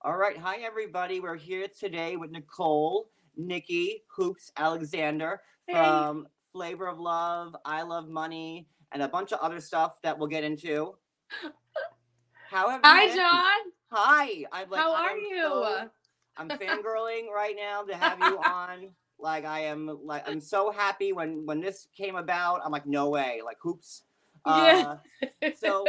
All right. Hi, everybody. We're here today with Nicole, Nikki, Hoops, Alexander Hey. from Flavor of Love, I Love Money, and a bunch of other stuff that we'll get into. How have you Hi, been? John. Hi. I'm like, How I are am you? so, I'm fangirling right now to have you on. I'm so happy when this came about. I'm like, no way. Like, Hoops. Yeah. Uh, so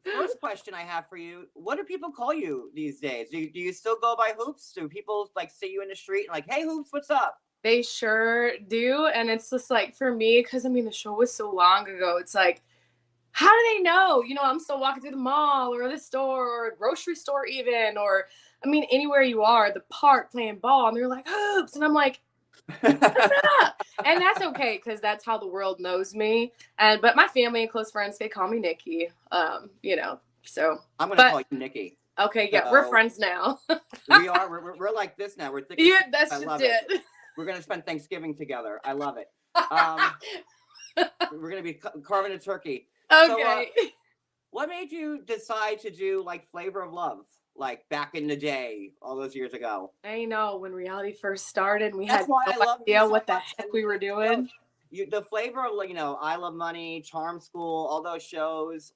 First question I have for you: what do people call you these days? Do you still go by Hoops? Do people like see you in the street and like, "Hey, Hoops, what's up?" They sure do. And it's just like for me, because I mean, the show was so long ago. It's like, how do they know? I'm still walking through the mall or the store or a grocery store, even, or I mean, anywhere you are, the park playing ball, and they're like, hoops. And I'm like, what's up? And that's okay because that's how the world knows me. But my family and close friends, they call me Nikki. So, I'm gonna but call you Nikki. okay, yeah, we're So friends now. we are. We're like this now. We're thick as Yeah, thieves. I that's just love it. it. We're gonna spend Thanksgiving together. I love it. Um, we're gonna be carving a turkey. So, Okay. what made you decide to do like Flavor of Love, like back in the day, all those years ago? I know when reality first started, we That's had why no I love you idea so what the much. heck we were No, doing. the flavor of I Love Money, Charm School, all those shows,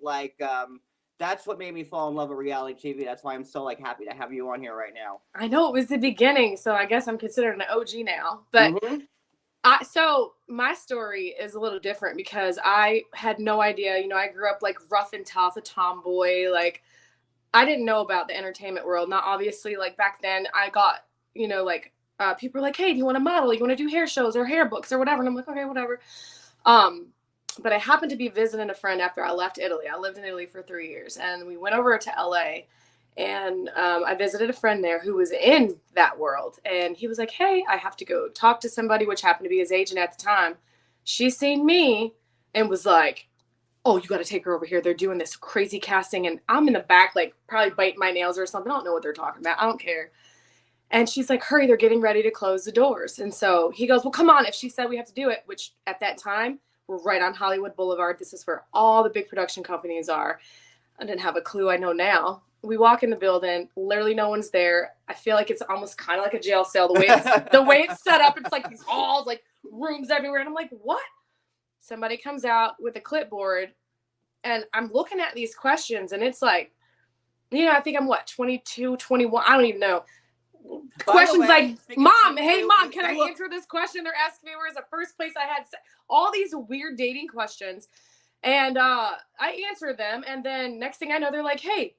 that's what made me fall in love with reality TV. That's why I'm so like happy to have you on here right now. I know it was the beginning, so I guess I'm considered an OG now. But Mm-hmm. so my story is a little different because I had no idea. I grew up like rough and tough, a tomboy. Like I didn't know about the entertainment world. Not obviously like back then. I got people were like, "Hey, do you want to model? You want to do hair shows or hair books or whatever?" And I'm like, "Okay, whatever." Um, but I happened to be visiting a friend after I left Italy. I lived in Italy for 3 years, and we went over to LA. And I visited a friend there who was in that world, and he was like, "Hey, I have to go talk to somebody," which happened to be his agent at the time. She seen me and was like, "Oh, you got to take her over here. They're doing this crazy casting," and I'm in the back, like probably biting my nails or something. I don't know what they're talking about. I don't care. And she's like, "Hurry, they're getting ready to close the doors." And so he goes, "Well, come on. If she said we have to do it," which at that time, we're right on Hollywood Boulevard. This is where all the big production companies are. I didn't have a clue. I know now. We walk in the building, literally no one's there. I feel like it's almost kind of like a jail cell. The way it's set up, it's like these halls, like rooms everywhere. And I'm like, what? Somebody comes out with a clipboard, and I'm looking at these questions, and it's like, I think I'm what, 22, 21. I don't even know. By the Questions way, like, speaking of "Mom, hey 22, mom, you, can I you look. answer this question?" They're asking me where's the first place I had all these weird dating questions. And I answered them, and then next thing I know, they're like, "Hey,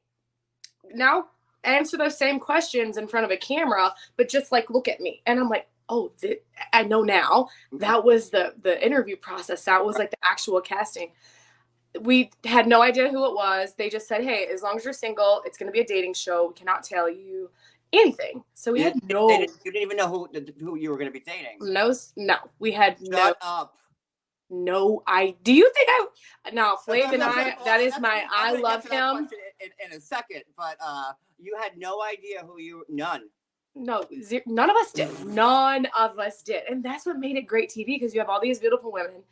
now answer those same questions in front of a camera, but just like look at me." And I'm like, "Oh, I know now. That was the interview process. That was like the actual casting." We had no idea who it was. They just said, "Hey, as long as you're single, it's going to be a dating show. We cannot tell you anything." So we You had didn't, no, you didn't even know who you were going to be dating. no, we had Shut up. no. Do you think now Flav and I, that is That's my, I'm I going to get love to that him. question in a second, but you had no idea who you none. No, none of us did. None of us did. And that's what made it great TV because you have all these beautiful women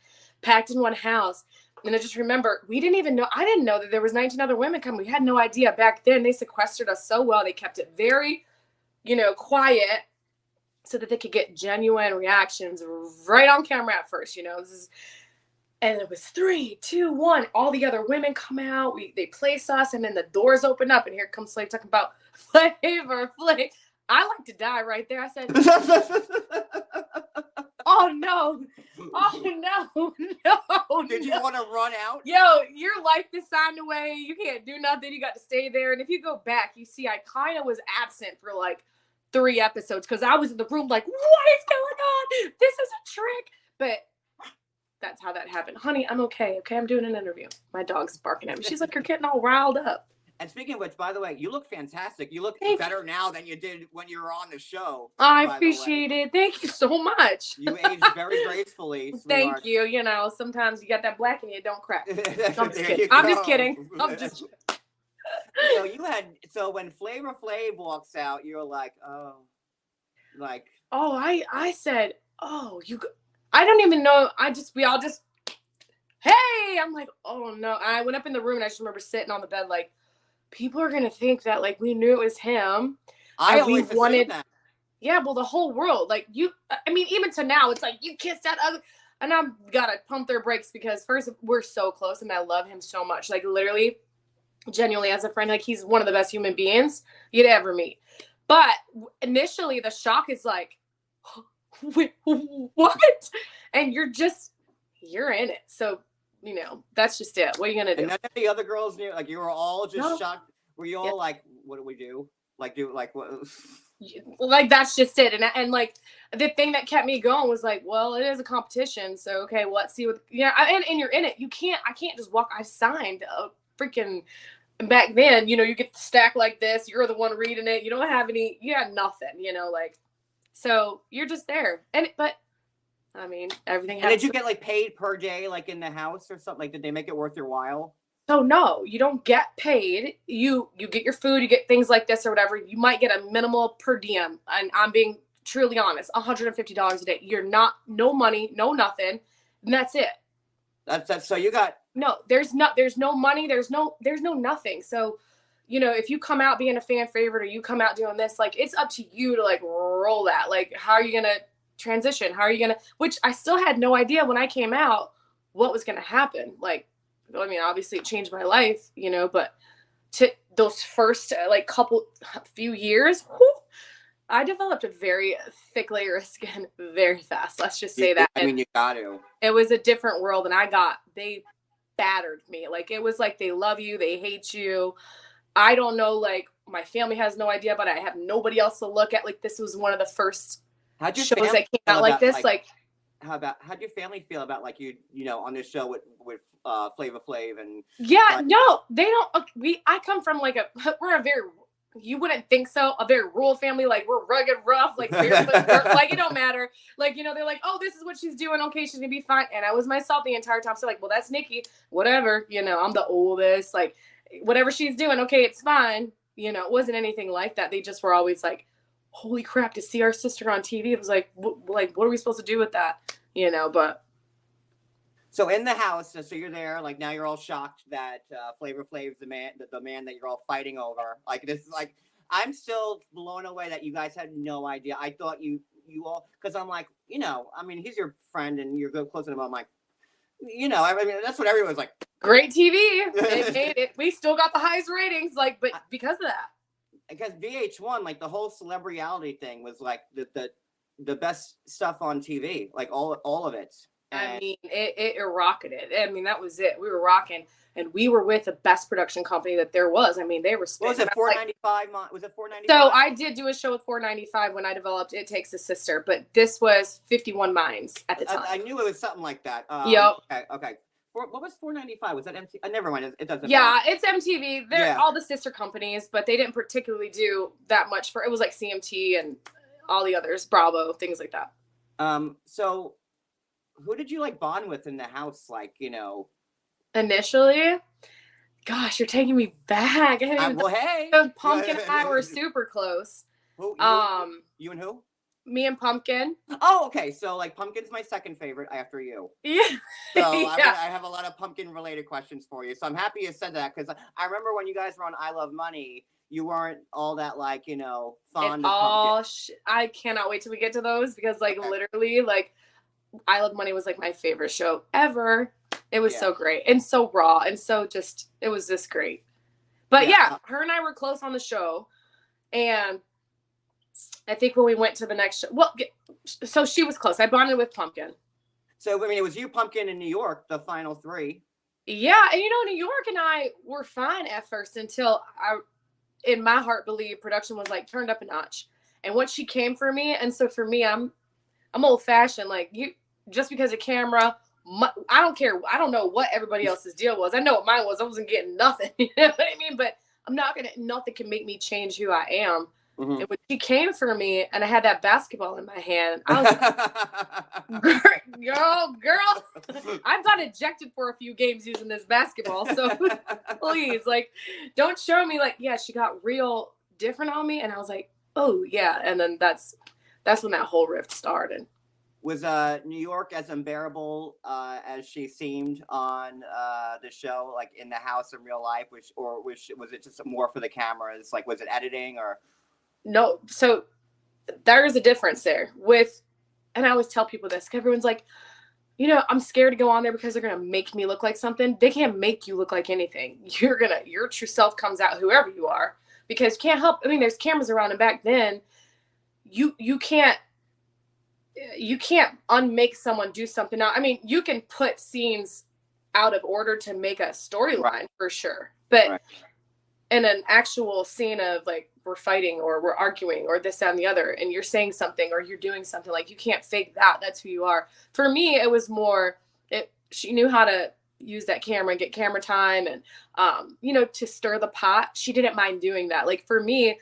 packed in one house. And I just remember, we didn't even know, I didn't know that there was 19 other women coming. We had no idea. Back then, they sequestered us so well. They kept it very, quiet so that they could get genuine reactions right on camera at first. And it was three, two, one. All the other women come out. They place us, and then the doors open up, and here comes Slave talking about flavor, flavor. I like to die right there. I said, "Oh no, oh no, no, Did you no." want to run out? Yo, your life is signed away. You can't do nothing. You got to stay there. And if you go back, you see I kind of was absent for like 3 episodes because I was in the room like, "What is going on? This is a trick." But that's how that happened. "Honey, I'm okay. Okay, I'm doing an interview." My dog's barking at me. She's like, "You're getting all riled up." And speaking of which, by the way, you look fantastic. You look Thank better now than you did when you were on the show. I By the way, appreciate it. Thank you so much. you aged very gracefully, Thank sweetheart. you. Sometimes you got that black in you, don't crack. I'm just There kidding. you I'm just go. kidding. I'm just So when Flavor Flav walks out, you're like, oh, like Oh, I said, "Oh, I don't even know. We all just, hey." I'm like, "Oh no." I went up in the room, and I just remember sitting on the bed like, people are gonna think that like we knew it was him. I and we always assumed wanted, that. yeah, well, the whole world, like you, I mean, even to now, it's like you kissed that other, and I'm gotta pump their brakes because first we're so close and I love him so much, like literally, genuinely as a friend, like he's one of the best human beings you'd ever meet. But initially, the shock is like, wait, what? And you're in it. So that's just it. What are you gonna do? And none of the other girls knew. Like you were all just No. shocked. Were you all Yeah. like, "What do we do? Like do like what?" Like that's just it. And like the thing that kept me going was like, well, it is a competition, so okay, well, let's see what and you're in it. I can't just walk. I signed a freaking back then, you get the stack like this, you're the one reading it, you don't have any, you got nothing, like, so you're just there. But I mean, everything And has did you get like paid per day, like in the house or something? Like, did they make it worth your while? so no, you don't get paid. You get your food, you get things like this or whatever. You might get a minimal per diem, and I'm being truly honest, $150 a day. You're not, no money, no nothing, and that's it. That's so you got No, there's no money, there's no nothing. So if you come out being a fan favorite or you come out doing this, like it's up to you to like roll that. Like, how are you gonna transition? How are you gonna, which I still had no idea when I came out what was gonna happen. Like, I mean, obviously it changed my life, but to those first like few years, whew, I developed a very thick layer of skin very fast. Let's just say that. I mean, you got to. It was a different world, and they battered me. Like, it was like they love you, they hate you. I don't know, like my family has no idea, but I have nobody else to look at. Like, this was one of the first shows that came out like this. Like, how'd your family feel about like you on this show with Flavor Flav and yeah, no, they don't. I come from like we're a very, you wouldn't think so, a very rural family. Like, we're rugged, rough, like like it don't matter. Like, they're like, oh, this is what she's doing. Okay, she's gonna be fine. And I was myself the entire time. So like, well, that's Nikki. Whatever. I'm the oldest. Like, whatever she's doing, okay, it's fine. It wasn't anything like that. They just were always like, holy crap, to see our sister on TV. It was like, what are we supposed to do with that? But. So in the house, so you're there, like now you're all shocked that Flavor Flav's the man that you're all fighting over. Like, this is like, I'm still blown away that you guys had no idea. I thought you all, because I'm like, I mean, he's your friend and you're close to him. I'm like, I mean, that's what everyone's like. Great TV. They made it. We still got the highest ratings, like, but because of that. Because VH1, like the whole celebrity thing was like the best stuff on TV, like all of it. I mean, it rocketed. I mean, that was it. We were rocking, and we were with the best production company that there was. I mean, they were spending. What was it, $4.95? Was it $4.95? So I did do a show with $4.95 when I developed It Takes a Sister, but this was 51 Minds at the time. I knew it was something like that. Yep. Okay. What was $4.95? Was that MTV? Never mind. It doesn't. Yeah, it's MTV. They're all the sister companies, but they didn't particularly do that much for. It was like CMT and all the others, Bravo, things like that. So who did you like bond with in the house? Like, initially, gosh, you're taking me back. Well, hey, Pumpkin and I were super close. Who, you and who? Me and Pumpkin. Oh, okay. So like Pumpkin's my second favorite after you. Yeah. So yeah. I have a lot of Pumpkin related questions for you. So I'm happy you said that, because I remember when you guys were on I Love Money, you weren't all that like, fond of Pumpkin. I cannot wait till we get to those, because like literally, like, I Love Money was like my favorite show ever. It was so great and so raw and so just, it was just great. But yeah, her and I were close on the show, and I think when we went to the next show, well, so she was close. I bonded with Pumpkin. So I mean, it was you, Pumpkin, in New York, the final three. Yeah, and New York and I were fine at first until I, in my heart, believe production was like turned up a notch. And once she came for me, and so for me, I'm old fashioned. Like, you, just because of camera, I don't care. I don't know what everybody else's deal was. I know what mine was. I wasn't getting nothing. You know what I mean? But nothing can make me change who I am. Mm-hmm. And when she came for me and I had that basketball in my hand, I was like, girl, I've got ejected for a few games using this basketball. So please, like, don't show me, like, yeah, she got real different on me. And I was like, oh yeah. And then that's when that whole rift started. Was New York as unbearable as she seemed on the show, like in the house in real life, was it just more for the cameras? Like, was it editing or? no, so there's a difference there with, and I always tell people this, 'cause everyone's like, you know, I'm scared to go on there because they're gonna make me look like something. They can't make you look like anything. Your true self comes out whoever you are, because you can't help. I mean, there's cameras around, and back then, you can't unmake someone do something. Now, I mean, you can put scenes out of order to make a storyline for sure, but Right. in an actual scene of like we're fighting or we're arguing or this that, and the other, and you're saying something or you're doing something, like you can't fake that. That's who you are. For me, it was more she knew how to use that camera and get camera time, and you know, to stir the pot. She didn't mind doing that. Like for me,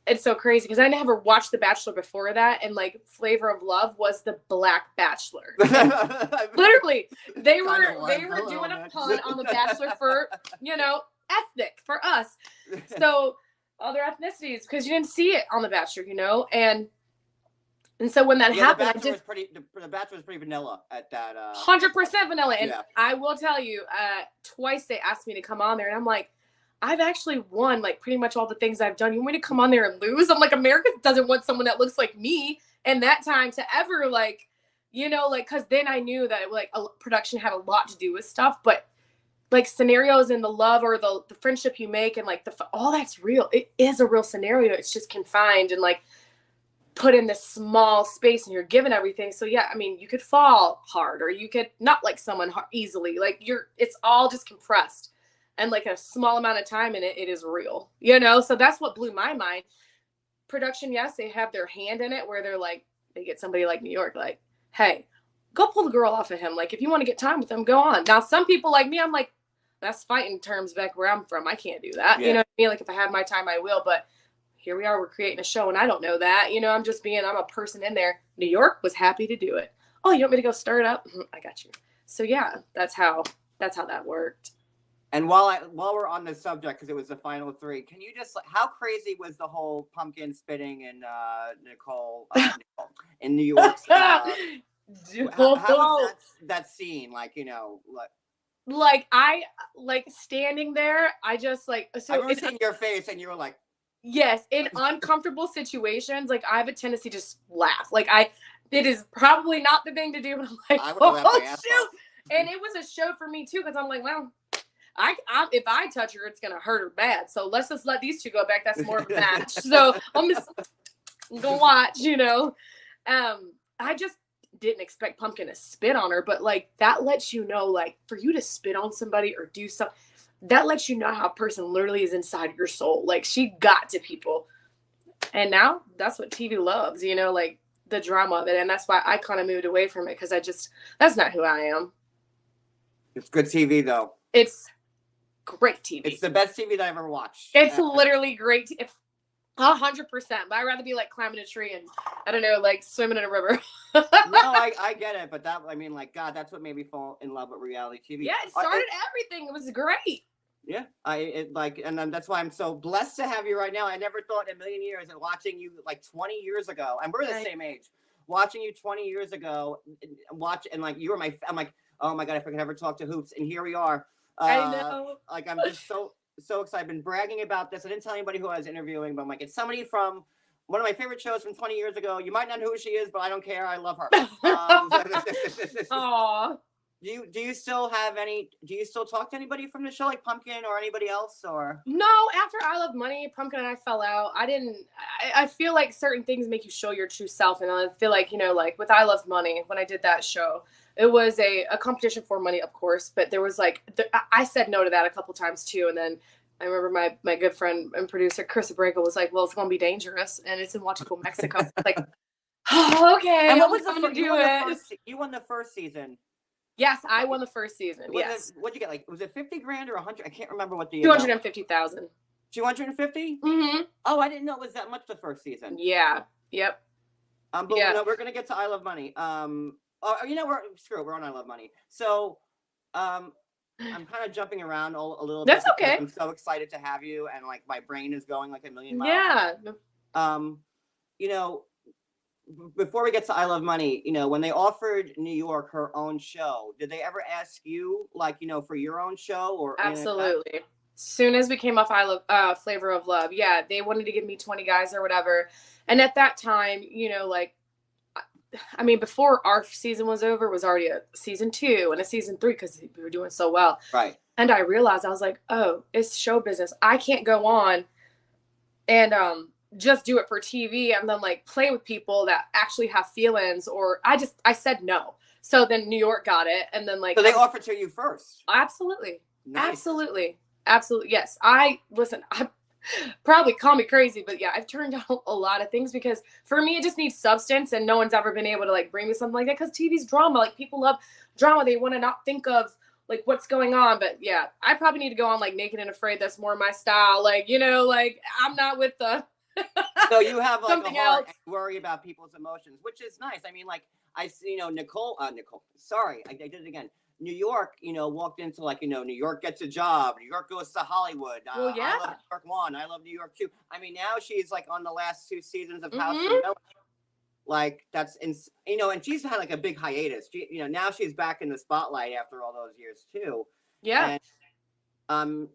it's so crazy because I never watched The Bachelor before that, and like Flavor of Love was the Black Bachelor. Literally, they were doing a pun on The Bachelor for, you know, ethnic for us. So other ethnicities, because you didn't see it on The Bachelor, you know, and so when that happened, The Bachelor was pretty vanilla at that. 100% vanilla. And yeah. I will tell you, twice they asked me to come on there, and I'm like, I've actually won like pretty much all the things I've done. You want me to come on there and lose? I'm like, America doesn't want someone that looks like me. And that time to ever like, you know, like, cause then I knew that like production had a lot to do with stuff, but like scenarios and the love or the friendship you make and like all that's real. It is a real scenario. It's just confined and like put in this small space, and you're given everything. So yeah, I mean, you could fall hard or you could not like someone easily. Like it's all just compressed. And like a small amount of time in it is real, you know? So that's what blew my mind. Production, yes, they have their hand in it where they're like, they get somebody like New York, like, hey, go pull the girl off of him. Like, if you want to get time with him, go on. Now, some people like me, I'm like, that's fighting terms back where I'm from. I can't do that. Yeah. You know what I mean? Like, if I have my time, I will. But here we are, we're creating a show, and I don't know that. You know, I'm a person in there. New York was happy to do it. Oh, you want me to go stir it up? I got you. So, yeah, that's how that worked. And while we're on the subject, because it was the final three, can you just, how crazy was the whole pumpkin spitting and Nicole in New York? How was that scene? Like, you know, like I like standing there. I just like, so I remember seeing your face, and you were like, yes, in uncomfortable situations, like I have a tendency to just laugh. Like it is probably not the thing to do, but I'm like, oh shoot! And it was a show for me too, because I'm like, well, if I touch her, it's gonna hurt her bad. So let's just let these two go back. That's more of a match. So I'm just gonna watch, you know. I just didn't expect Pumpkin to spit on her, but like that lets you know, like for you to spit on somebody or do something, that lets you know how a person literally is inside your soul. Like she got to people, and now that's what TV loves, you know, like the drama of it, and that's why I kind of moved away from it because that's not who I am. It's good TV though. It's great TV. It's the best TV that I ever watched. It's literally great. 100%. But I'd rather be like climbing a tree and I don't know, like swimming in a river. No, I get it, but that, I mean, like, God, that's what made me fall in love with reality TV. Yeah, it started everything. It was great. Yeah, and then that's why I'm so blessed to have you right now. I never thought in a million years, and watching you like 20 years ago, and we're the same age. Watching you 20 years ago, and like you were I'm like, oh my God, if I could ever talk to Hoops, and here we are. I know. Like I'm just so excited. I've been bragging about this. I didn't tell anybody who I was interviewing, but I'm like, it's somebody from one of my favorite shows from 20 years ago. You might not know who she is, but I don't care. I love her. Aww. Do you still talk to anybody from the show, like Pumpkin or anybody else, or? No, after I Love Money, Pumpkin and I fell out. I feel like certain things make you show your true self. And I feel like, you know, like with I Love Money, when I did that show, it was a competition for money, of course, but there was like, I said no to that a couple times too. And then I remember my good friend and producer, Chris Abrego, was like, well, it's going to be dangerous. And it's in Huatulco, Mexico. Like, oh, okay. And what was you won the first season. Yes, I won the first season. Yes. What'd you get? Like, was it 50 grand or 100? I can't remember what the 250,000. 250? Mm-hmm. Oh, I didn't know it was that much the first season. Yeah. Yep. But no, we're gonna get to I Love Money. You know, we're on I Love Money. So, I'm kind of jumping around a little bit. That's okay. I'm so excited to have you, and like my brain is going like a million miles. Yeah. You know, before we get to I Love Money, you know, when they offered New York her own show, did they ever ask you, like, you know, for your own show or? Absolutely. Soon as we came off I Love Flavor of Love, yeah, they wanted to give me 20 guys or whatever. And at that time, you know, like I mean, before our season was over, was already a season 2 and a season 3 because we were doing so well. Right. And I realized I was like, oh, it's show business. I can't go on and just do it for TV and then like play with people that actually have feelings. Or I said no. So then New York got it, and then like so they offered to you first. Absolutely, Nice. absolutely, yes. Listen. I probably call me crazy, but yeah, I've turned down a lot of things because for me it just needs substance, and no one's ever been able to like bring me something like that because TV's drama. Like people love drama; they want to not think of like what's going on. But yeah, I probably need to go on like Naked and Afraid. That's more my style. Like you know, like I'm not with the. So you have like Something a heart else. and worry about people's emotions, which is nice. I mean, like I see, Nicole. Sorry, I did it again. New York, walked into like, New York gets a job. New York goes to Hollywood. Well, yeah. I love New York 1. I love New York 2. I mean, now she's like on the last 2 seasons of House of Mhm. Villains. Like that's, and she's had like a big hiatus. Now she's back in the spotlight after all those years too. Yeah. And,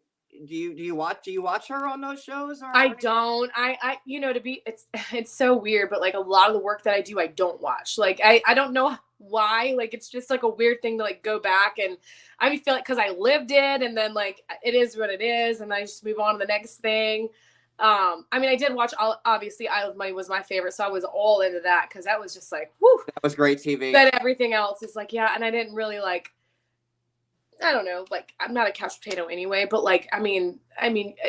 do you watch her on those shows? Or I don't. It's so weird, but like a lot of the work that I do, I don't watch. Like I don't know why. Like it's just like a weird thing to like go back, and I feel like because I lived it, and then like it is what it is, and I just move on to the next thing. I mean, I did watch obviously I Love Money was my favorite, so I was all into that because that was just like whoo. That was great TV. But everything else is like yeah, and I didn't really like. I don't know, like I'm not a couch potato anyway, but like I mean,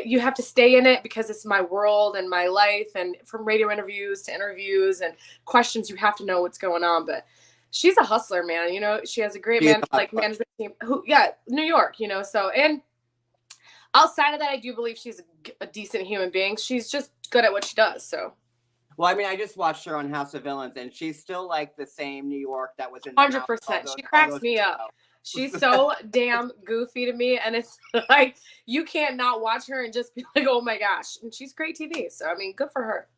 you have to stay in it because it's my world and my life, and from radio interviews to interviews and questions, you have to know what's going on. But she's a hustler, man. She has a great management team. New York. So and outside of that, I do believe she's a decent human being. She's just good at what she does. So. Well, I mean, I just watched her on House of Villains, and she's still like the same New York that was in. 100%. She cracks me up. She's so damn goofy to me, and it's like you can't not watch her and just be like, "Oh my gosh!" And she's great TV. So I mean, good for her.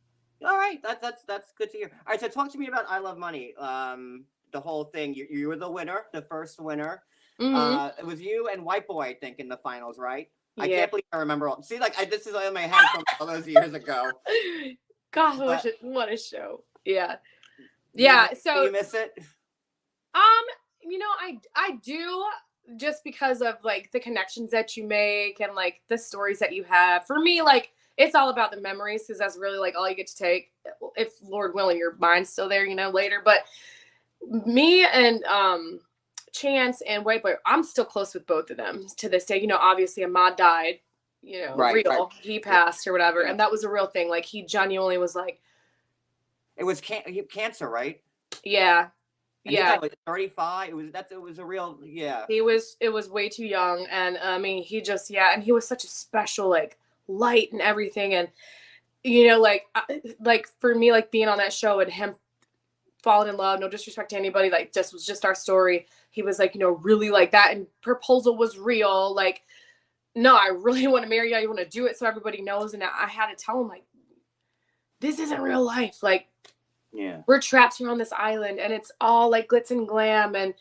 All right, that's good to hear. All right, so talk to me about I Love Money. The whole thing. You were the winner, the first winner. Mm-hmm. It was you and White Boy, I think, in the finals, right? Yeah. I can't believe I remember all. See, like this is in my head from all those years ago. God, what a show! Yeah. So you miss it? I do, just because of like the connections that you make and like the stories that you have. For me, like it's all about the memories because that's really like all you get to take. If Lord willing, your mind's still there, later. But me and Chance and White Boy, I'm still close with both of them to this day. Obviously Ahmad died, Right. He passed or whatever. And that was a real thing. Like he genuinely was like. It was cancer, right? Yeah. And yeah. 35. It was a real, yeah. It was way too young. And I mean, he just, and he was such a special, like light and everything. And, like for me, like being on that show and him falling in love, no disrespect to anybody, like this was just our story. He was like, really like that. And proposal was real. Like, no, I really want to marry you. I want to do it so everybody knows. And I had to tell him like, this isn't real life. Like, yeah, we're trapped here on this island and it's all like glitz and glam and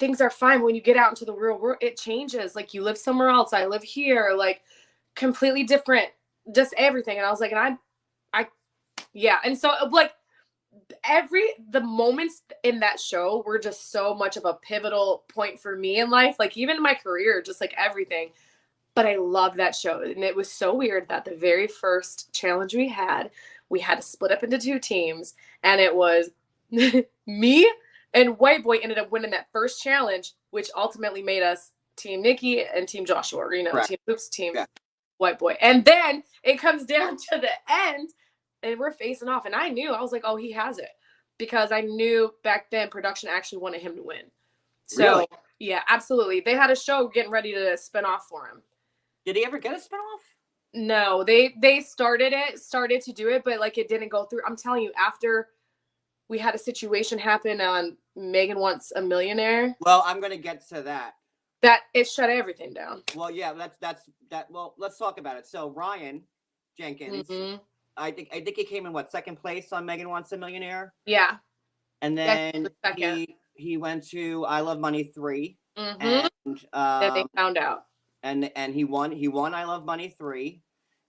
things are fine. When you get out into the real world, it changes. Like you live somewhere else. I live here, like completely different, just everything. And I was like, and yeah. And so like the moments in that show were just so much of a pivotal point for me in life. Like even in my career, just like everything. But I love that show. And it was so weird that the very first challenge we had to split up into 2 teams. And it was me and White Boy ended up winning that first challenge, which ultimately made us Team Nikki and Team Joshua, right. Team Hoops, Team White Boy. And then it comes down to the end and we're facing off. And I was like, oh, he has it. Because I knew back then production actually wanted him to win. So, really? Yeah, absolutely. They had a show getting ready to spin off for him. Did he ever get a spinoff? No, they started to do it, but like it didn't go through. I'm telling you, after we had a situation happen on Megan Wants a Millionaire. Well, I'm going to get to that. That it shut everything down. Well, yeah, that's that. Well, let's talk about it. So Ryan Jenkins, I think he came in second place on Megan Wants a Millionaire. Yeah. And then he went to I Love Money 3. Mm-hmm. And then they found out. and he won I Love Money 3.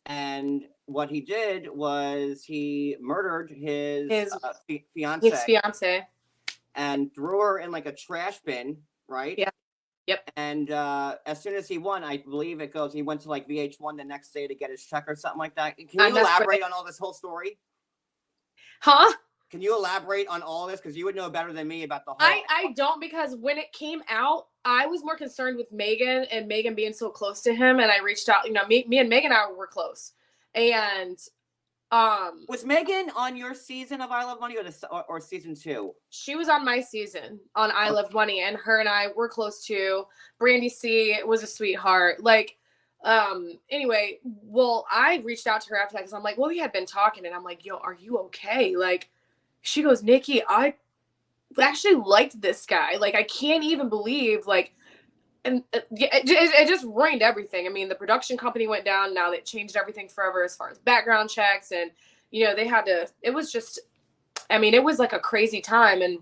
And what he did was he murdered his fiance his fiance and threw her in like a trash bin, right? Yeah. Yep. And as soon as he won, I believe it goes, he went to like VH1 the next day to get his check or something like that. Can you elaborate on all this whole story? Huh? Can you elaborate on all this? Because you would know better than me about the whole. I don't, because when it came out, I was more concerned with Megan and Megan being so close to him, and I reached out. You know, me and Megan and I were close, and was Megan on your season of I Love Money or season 2? She was on my season on I Love Money, and her and I were close too. Brandy C was a sweetheart. Like, anyway, well, I reached out to her after that because I'm like, well, we had been talking, and I'm like, yo, are you okay? Like, she goes, Nikki, I actually liked this guy. Like, I can't even believe, like, and it just ruined everything. I mean, the production company went down. Now they changed everything forever as far as background checks. And, you know, they had to, it was just, I mean, it was like a crazy time. And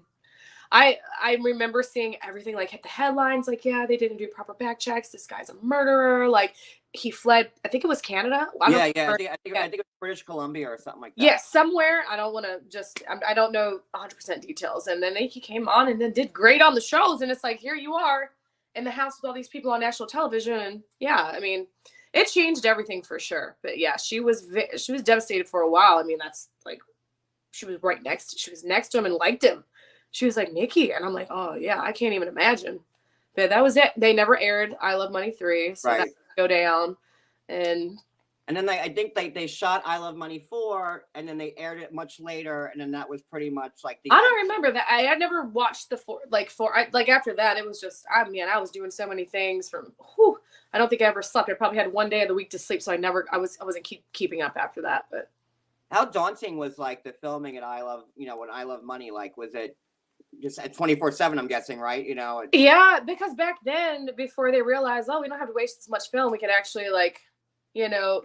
I remember seeing everything like hit the headlines. Like, yeah, they didn't do proper back checks. This guy's a murderer. Like, he fled, I think it was Canada. I think it was British Columbia or something like that. Yeah, somewhere. I don't want to just, I don't know 100% details. And then he came on and then did great on the shows. And it's like, here you are in the house with all these people on national television. And yeah, I mean, it changed everything for sure. But yeah, she was devastated for a while. I mean, that's like, she was next to him and liked him. She was like, Nikki. And I'm like, oh yeah, I can't even imagine. But that was it. They never aired I Love Money 3. So that go down. And then I think they shot I Love Money 4, and then they aired it much later, and then that was pretty much like the. I don't remember that. I had never watched the 4. After that, it was just, I was doing so many things I don't think I ever slept. I probably had one day of the week to sleep, so I wasn't keeping up after that. But how daunting was like the filming at when I Love Money? Like, was it just at 24/7? I'm guessing, right? You know. Yeah, because back then, before they realized, we don't have to waste as much film, we could actually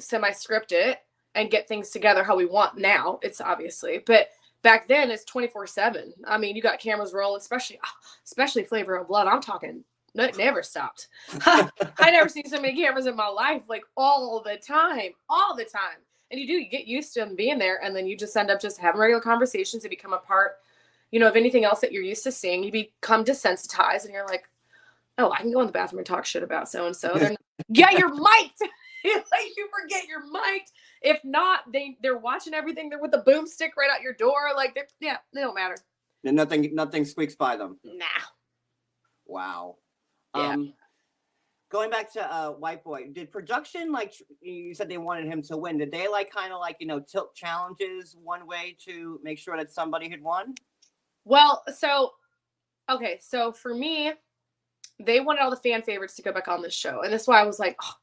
semi-script it and get things together how we want now. It's obviously, but back then it's 24/7. I mean, you got cameras rolling, especially Flavor of Blood. I'm talking, it never stopped. I never seen so many cameras in my life, like all the time. And you get used to them being there, and then you just end up just having regular conversations. They become a part, of anything else that you're used to seeing. You become desensitized, and you're like, oh, I can go in the bathroom and talk shit about so and so. Yeah, you're mic'd. Like, you forget you're mic'd. If not, they're watching everything. They're with the boomstick right out your door. Like, they don't matter. And nothing squeaks by them. Nah. Wow. Yeah. Going back to White Boy, did production, like you said, they wanted him to win? Did they tilt challenges one way to make sure that somebody had won? Well, so for me, they wanted all the fan favorites to go back on this show, and that's why I was like, oh,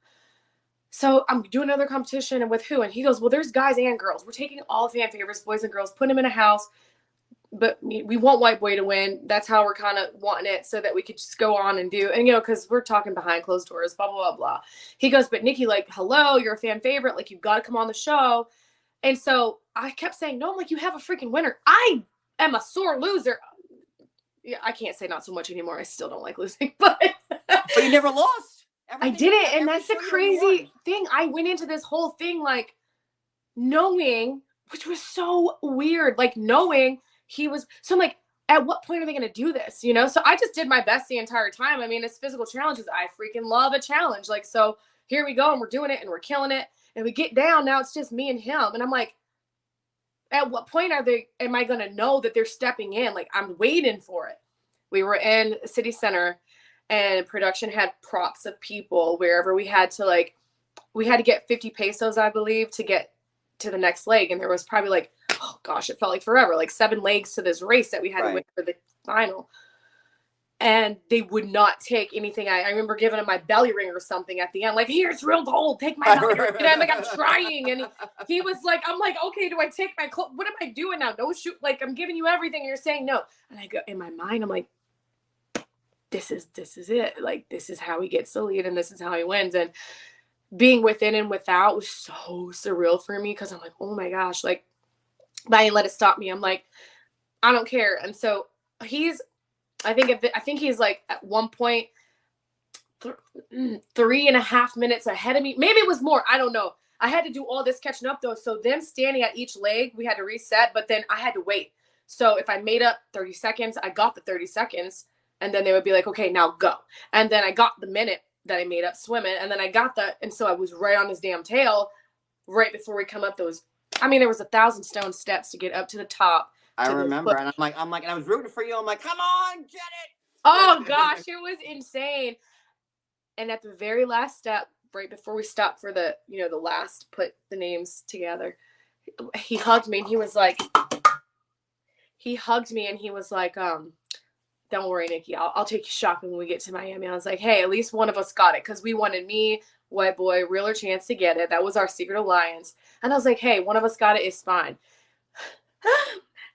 so I'm doing another competition, and with who? And he goes, well, there's guys and girls. We're taking all fan favorites, boys and girls, putting them in a house, but we want White Boy to win. That's how we're kind of wanting it, so that we could just go on and do, and because we're talking behind closed doors, blah blah blah blah. He goes, but Nikki, like, hello, you're a fan favorite, like, you've got to come on the show. And so I kept saying no. I'm like, you have a freaking winner. I am a sore loser. Yeah, I can't say not so much anymore. I still don't like losing, but you never lost. I didn't, and that's the crazy thing. I went into this whole thing like knowing, which was so weird, like knowing he was. So I'm like, at what point are they going to do this? So I just did my best the entire time. I mean, it's physical challenges. I freaking love a challenge. Like, so here we go, and we're doing it, and we're killing it, and we get down. Now it's just me and him, and I'm like, at what point am I going to know that they're stepping in? Like, I'm waiting for it. We were in City Center, and production had props of people wherever we had to get 50 pesos, I believe, to get to the next leg. And there was probably like, oh gosh, it felt like forever, like 7 legs to this race that we had to win for the final. And they would not take anything. I remember giving him my belly ring or something at the end, like, here, it's real gold, take my belly ring. And I'm like, I'm trying. And he was like, I'm like, okay, do I take my clothes? What am I doing now? No shoot. Like, I'm giving you everything, and you're saying no. And I go, in my mind, I'm like, this is it. Like, this is how he gets the lead, and this is how he wins. And being within and without was so surreal for me, because I'm like, oh my gosh, like, but I didn't let it stop me. I'm like, I don't care. And so I think he's like, at one point, 3.5 minutes ahead of me. Maybe it was more. I don't know. I had to do all this catching up though. So them standing at each leg, we had to reset, but then I had to wait. So if I made up 30 seconds, I got the 30 seconds, and then they would be like, okay, now go. And then I got the minute that I made up swimming, and then I got that. And so I was right on his damn tail right before we come up those. I mean, there was 1,000 stone steps to get up to the top. I remember, and I'm like, and I was rooting for you. I'm like, come on, get it. Oh gosh, it was insane. And at the very last step, right before we stopped for the, the last, put the names together, he hugged me and he was like, don't worry, Nikki, I'll take you shopping when we get to Miami. I was like, hey, at least one of us got it, because we wanted me, white boy, real or chance to get it. That was our secret alliance. And I was like, hey, one of us got it, it's fine.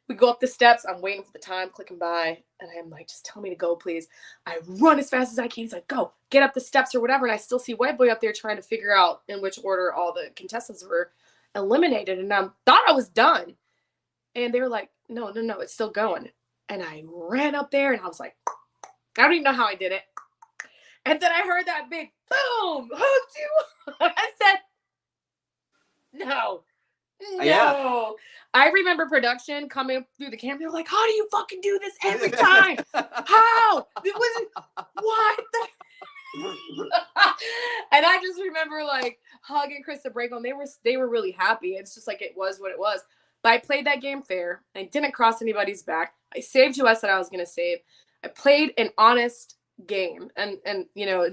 We go up the steps. I'm waiting for the time, clicking by. And I'm like, just tell me to go, please. I run as fast as I can. He's like, go, get up the steps or whatever. And I still see white boy up there trying to figure out in which order all the contestants were eliminated. And I thought I was done. And they were like, no, it's still going. And I ran up there and I was like, I don't even know how I did it. And then I heard that big boom, hooked you. I said, no. Yeah. I remember production coming through the camera. They're like, how do you fucking do this every time? How? It wasn't, what the? And I just remember like hugging Krista Brakel. They were really happy. It's just like, it was what it was. But I played that game fair. I didn't cross anybody's back. I saved who I said I was going to save. I played an honest game. And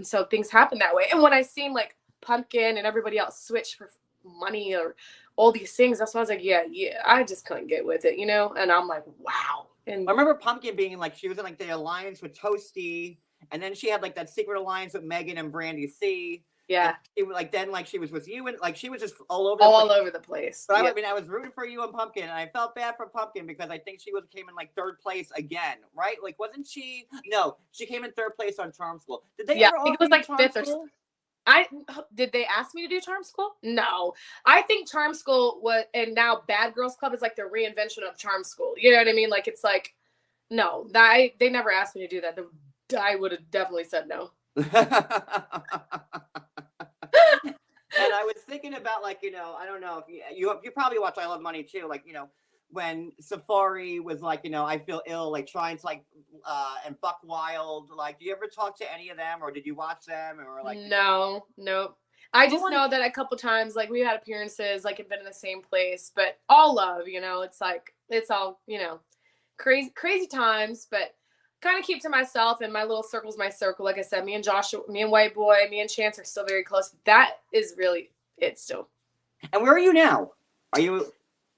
so things happen that way. And when I seen like Pumpkin and everybody else switch for money or all these things, that's why I was like, yeah, I just couldn't get with it, and I'm like, wow. And I remember Pumpkin being like, she was in like the alliance with Toasty, and then she had like that secret alliance with Megan and Brandy C. Yeah. It was like, then like she was with you, and like she was just all over the place. But I mean, I was rooting for you and Pumpkin, and I felt bad for Pumpkin because I think she came in like 3rd place again, right? Like, wasn't she? No, she came in 3rd place on Charm School. Did they? Yeah, ever I think it was like 5th or something? did they ask me to do Charm School? No. I think Charm School was, and now Bad Girls Club is like the reinvention of Charm School. You know what I mean? Like, it's like, no, they never asked me to do that. I would have definitely said no. And I was thinking about like, I don't know if you probably watch I Love Money too. Like, when Safari was like, I feel ill, like trying to like, and Buck Wild, like, do you ever talk to any of them, or did you watch them, or like? No, nope. I just know that a couple times, like, we had appearances, like, have been in the same place, but all love, it's like, it's all, crazy times, but kind of keep to myself, and my little circle's my circle. Like I said, me and Joshua, me and White Boy, me and Chance are still very close. That is really it still. And where are you now? Are you?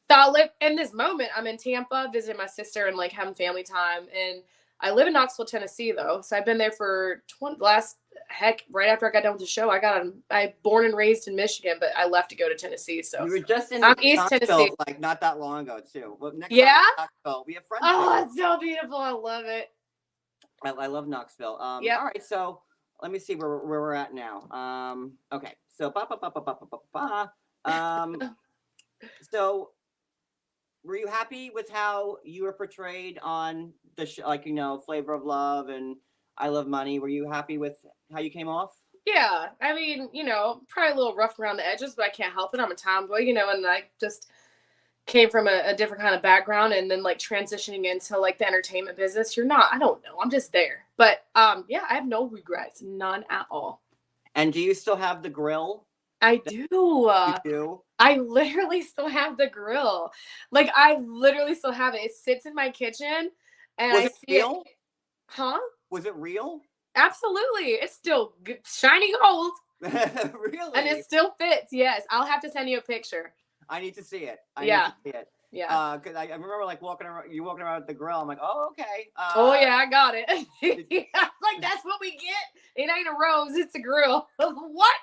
So I live in this moment. I'm in Tampa visiting my sister and like having family time. And I live in Knoxville, Tennessee, though. So I've been there for right after I got done with the show. I born and raised in Michigan, but I left to go to Tennessee. So you were just in East Tennessee, like not that long ago too. Well, next yeah, Knoxville. We have friends. Oh, it's so beautiful. I love it. I love Knoxville. Yeah. All right, so let me see where we're at now. Okay, so so were you happy with how you were portrayed on the show, like, Flavor of Love and I Love Money? Were you happy with how you came off? Yeah, I mean, probably a little rough around the edges, but I can't help it. I'm a tomboy, and I just came from a different kind of background, and then like transitioning into like the entertainment business. I don't know. I'm just there. But yeah, I have no regrets, none at all. And do you still have the grill? I do. You do? I literally still have the grill. Like, I literally still have it. It sits in my kitchen, and Was I it see real? it. Huh? Was it real? Absolutely. It's still shiny gold. Really? And it still fits. Yes. I'll have to send you a picture. I need to see it. Yeah. Yeah. Because I remember like walking around with the grill. I'm like, oh, okay. Oh yeah, I got it. Like, that's what we get. It ain't a rose, it's a grill. What?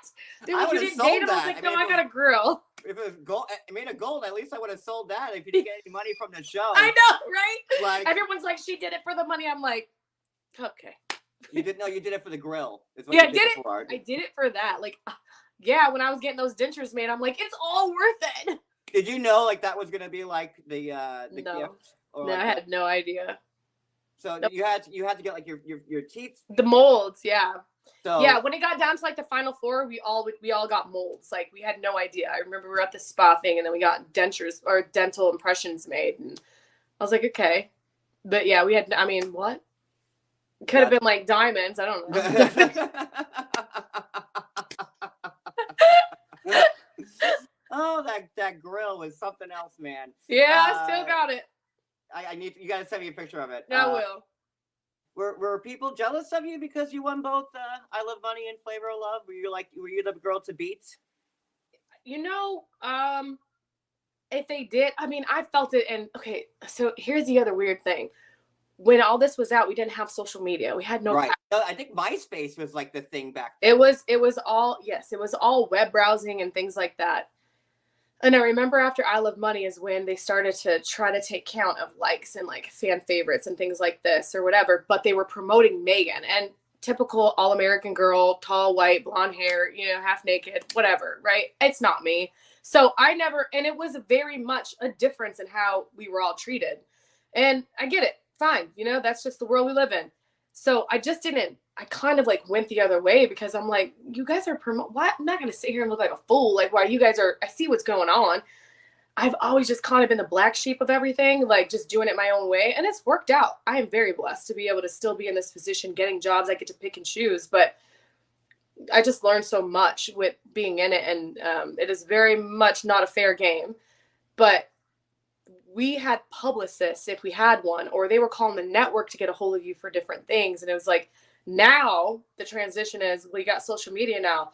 Dude, when you didn't date him, I was like, no, I got a grill. If it was gold, made of gold, at least I would have sold that if you didn't get any money from the show. I know, right? Like, everyone's like, she did it for the money. I'm like, okay. You did it for the grill. Yeah, I did it. I did it for that. Like, yeah, when I was getting those dentures made, I'm like, it's all worth it. Did you know like that was gonna be like the no. gift? Or no, like I had no idea. So Nope. you had to get like your teeth. The molds, yeah. So Yeah, when it got down to like the final four, we all got molds. Like we had no idea. I remember we were at the spa thing, and then we got dentures or dental impressions made, and I was like, okay, but yeah, we had. I mean, what? Could have been like diamonds. I don't know. Oh, that grill was something else, man. Yeah, I still got it. I need you gotta send me a picture of it. I will. Were people jealous of you because you won both I Love Money and Flavor of Love? Were you the girl to beat? You know, if they did, I mean, I felt it. And okay, so here's the other weird thing. When all this was out, we didn't have social media. We had no. Right. I think MySpace was like the thing back then. It was all, yes, it was all web browsing and things like that. And I remember after I Love Money is when they started to try to take count of likes and like fan favorites and things like this or whatever. But they were promoting Megan, and typical all-American girl, tall, white, blonde hair, you know, half naked, whatever, right? It's not me. So I never, and it was very much a difference in how we were all treated. And I get it. Fine. You know, that's just the world we live in. So I just didn't, I kind of like went the other way because I'm like, you guys are why? I'm not going to sit here and look like a fool. Like, why you guys are, I see what's going on. I've always just kind of been the black sheep of everything, like just doing it my own way. And it's worked out. I am very blessed to be able to still be in this position, getting jobs I get to pick and choose. But I just learned so much with being in it. And it is very much not a fair game. But we had publicists if we had one, or they were calling the network to get a hold of you for different things. And it was like, now the transition is we got social media now.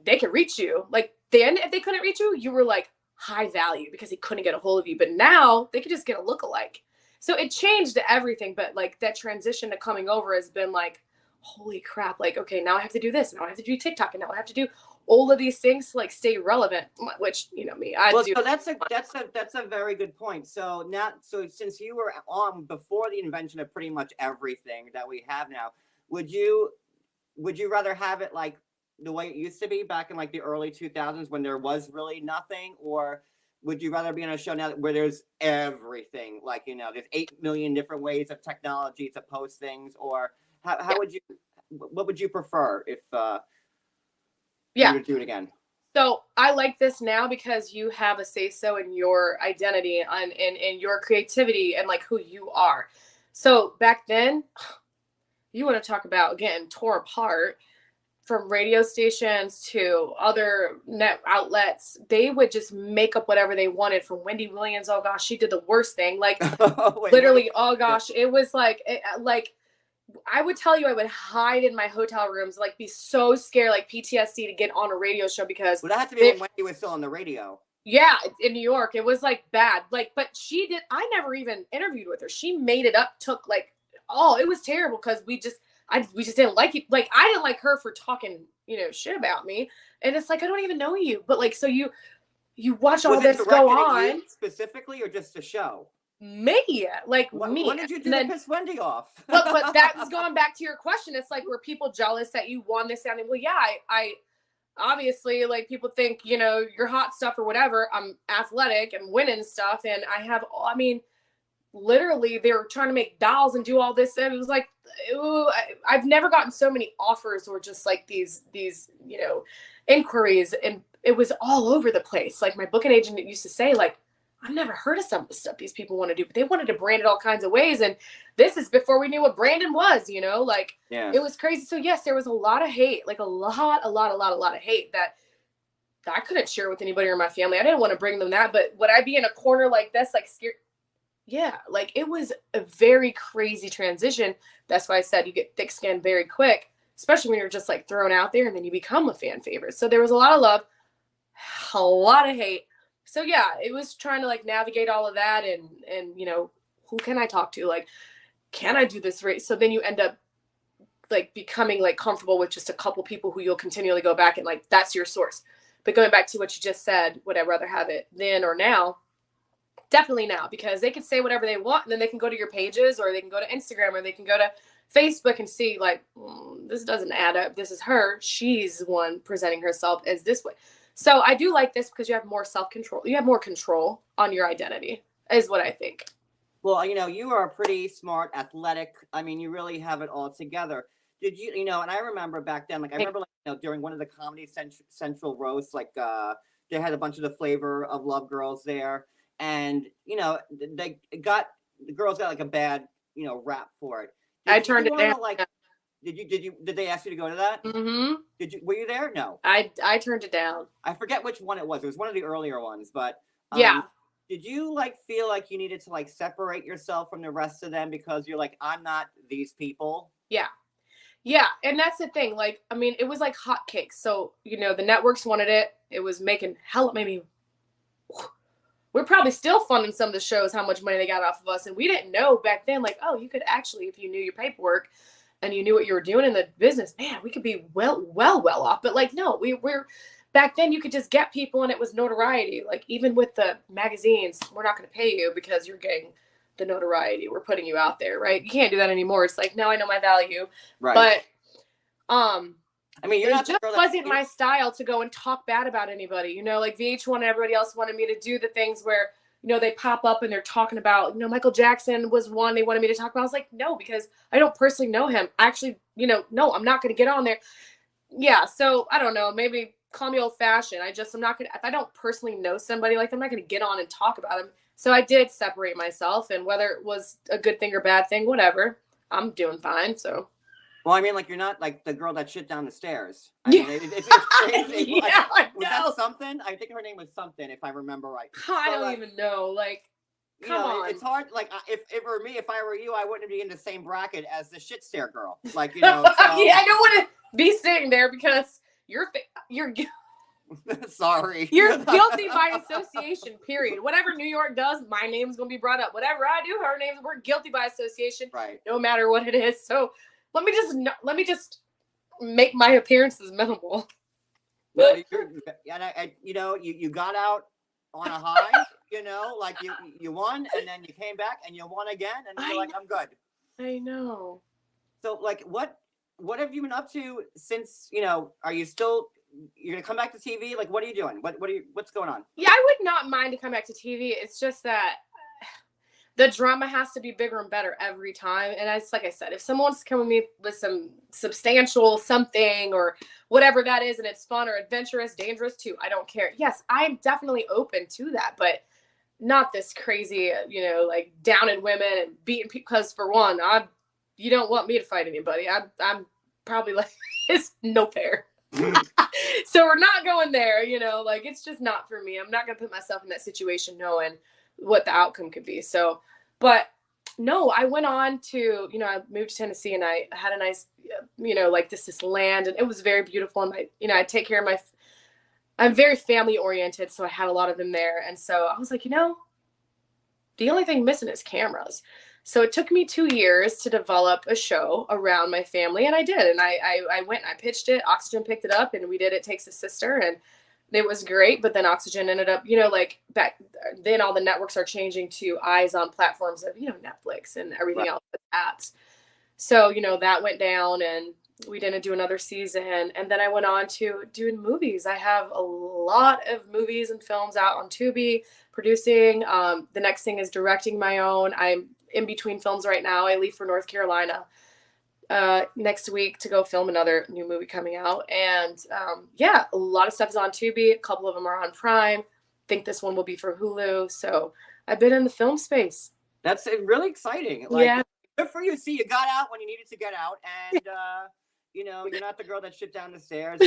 They can reach you. Like then if they couldn't reach you, you were like high value because they couldn't get a hold of you. But now they could just get a lookalike. So it changed everything. But like that transition to coming over has been like, holy crap. Like, okay, now I have to do this. Now I have to do TikTok. And now I have to do all of these things to like stay relevant, which, you know, me, I do. So that's a very good point. So since you were on before the invention of pretty much everything that we have now, would you rather have it like the way it used to be back in like the early 2000s when there was really nothing, or would you rather be on a show now where there's everything? Like, you know, there's 8 million different ways of technology to post things, or how would you, what would you prefer if you would do it again? So I like this now because you have a say-so in your identity and in your creativity and like who you are. So back then, you want to talk about getting tore apart from radio stations to other net outlets. They would just make up whatever they wanted from Wendy Williams. Oh gosh, she did the worst thing. Like literally, oh gosh, it was like, I would tell you I would hide in my hotel rooms, like be so scared, like PTSD to get on a radio show because. Well, that had to be when Wendy was still on the radio. Yeah, in New York. It was like bad. Like, but I never even interviewed with her. She made it up, took like, it was terrible because we just didn't like it. Like, I didn't like her for talking, you know, shit about me. And it's like, I don't even know you. But like, so you watch all this go on. Specifically or just a show? Me, like me. When did you do to piss Wendy off? but that was going back to your question. It's like, were people jealous that you won this? And well, yeah, I obviously, like, people think, you know, you're hot stuff or whatever. I'm athletic and winning stuff, and I mean, literally, they were trying to make dolls and do all this, and it was like, ooh, I've never gotten so many offers or just like these you know, inquiries, and it was all over the place. Like my booking agent used to say, like, I've never heard of some of the stuff these people want to do, but they wanted to brand it all kinds of ways. And this is before we knew what branding was, you know, like It was crazy. So yes, there was a lot of hate, like a lot of hate that I couldn't share with anybody or my family. I didn't want to bring them that, but would I be in a corner like this, like scared? Yeah, like it was a very crazy transition. That's why I said you get thick skin very quick, especially when you're just like thrown out there and then you become a fan favorite. So there was a lot of love, a lot of hate. So yeah, it was trying to like navigate all of that and you know, who can I talk to? Like, can I do this race? So then you end up like becoming like comfortable with just a couple people who you'll continually go back and like, that's your source. But going back to what you just said, would I rather have it then or now? Definitely now, because they can say whatever they want and then they can go to your pages or they can go to Instagram or they can go to Facebook and see like, this doesn't add up. This is her. She's the one presenting herself as this way. So I do like this because you have more self-control. You have more control on your identity is what I think. Well, you know, you are pretty smart, athletic. I mean, you really have it all together. did you, you know, and I remember back then, like, I remember, like, you know, during one of the Comedy Central roasts, like, they had a bunch of the Flavor of Love girls there. And, you know, they got, the girls got like a bad, you know, rap for it. I turned it down. Like, did they ask you to go to that? Mm-hmm. Were you there? No. I turned it down. I forget which one it was. It was one of the earlier ones, but yeah. Did you like feel like you needed to like separate yourself from the rest of them because you're like, I'm not these people? Yeah. Yeah. And that's the thing. Like, I mean, it was like hotcakes. So, you know, the networks wanted it. It was making hell, maybe we're probably still funding some of the shows, how much money they got off of us. And we didn't know back then, like, oh, you could actually, if you knew your paperwork and you knew what you were doing in the business, man, we could be well off. But like, no, we're back then you could just get people and it was notoriety. Like even with the magazines, we're not going to pay you because you're getting the notoriety. We're putting you out there, right? You can't do that anymore. It's like, no, I know my value. Right. But I mean, it just wasn't my style to go and talk bad about anybody. You know, like VH1 and everybody else wanted me to do the things where, you know, they pop up and they're talking about, you know, Michael Jackson was one they wanted me to talk about. I was like, no, because I don't personally know him. Actually, you know, no, I'm not going to get on there. Yeah. So I don't know, maybe call me old fashioned. I'm not going to, if I don't personally know somebody, like I'm not going to get on and talk about him. So I did separate myself, and whether it was a good thing or bad thing, whatever, I'm doing fine. So. Well, I mean, like, you're not like the girl that shit down the stairs. I mean, it's crazy. Yeah, like, was that something? I think her name was something, if I remember right. I don't even know. Like, come on. It's hard. Like, if it were me, if I were you, I wouldn't be in the same bracket as the shit stare girl. Like, you know. So... yeah, I don't want to be sitting there because you're sorry. You're guilty by association, period. Whatever New York does, my name's going to be brought up. Whatever I do, her name's, we're guilty by association. Right. No matter what it is. So let me just make my appearances minimal. No, and you know, you got out on a high, you know, like you won, and then you came back and you won again, and you're like, I'm good. I know. So, like, what have you been up to since, you know, are you still, you're gonna come back to TV? Like, what are you doing? What's going on? Yeah, I would not mind to come back to TV. It's just that the drama has to be bigger and better every time. And it's like I said, if someone wants to come with me with some substantial something or whatever that is, and it's fun or adventurous, dangerous too, I don't care. Yes, I'm definitely open to that, but not this crazy, you know, like downing women and beating people. Because for one, you don't want me to fight anybody. I'm probably like, it's no fair. So we're not going there, you know, like it's just not for me. I'm not going to put myself in that situation knowing what the outcome could be. So, but no, I went on to, you know, I moved to Tennessee and I had a nice, you know, like this land, and it was very beautiful. And I take care of I'm very family oriented. So I had a lot of them there. And so I was like, you know, the only thing missing is cameras. So it took me 2 years to develop a show around my family, and I did. And I went and I pitched it. Oxygen picked it up, and we did It Takes a Sister, and it was great. But then Oxygen ended up, you know, like back then all the networks are changing to eyes on platforms of, you know, Netflix and everything else with apps. So, you know, that went down, and we didn't do another season. And then I went on to doing movies. I have a lot of movies and films out on Tubi, producing. The next thing is directing my own. I'm in between films right now. I leave for North Carolina next week to go film another new movie coming out. And yeah, a lot of stuff is on Tubi. A couple of them are on Prime. I think this one will be for Hulu. So I've been in the film space. That's really exciting. Like, yeah. Good for you. See, you got out when you needed to get out, and you know, you're not the girl that shit down the stairs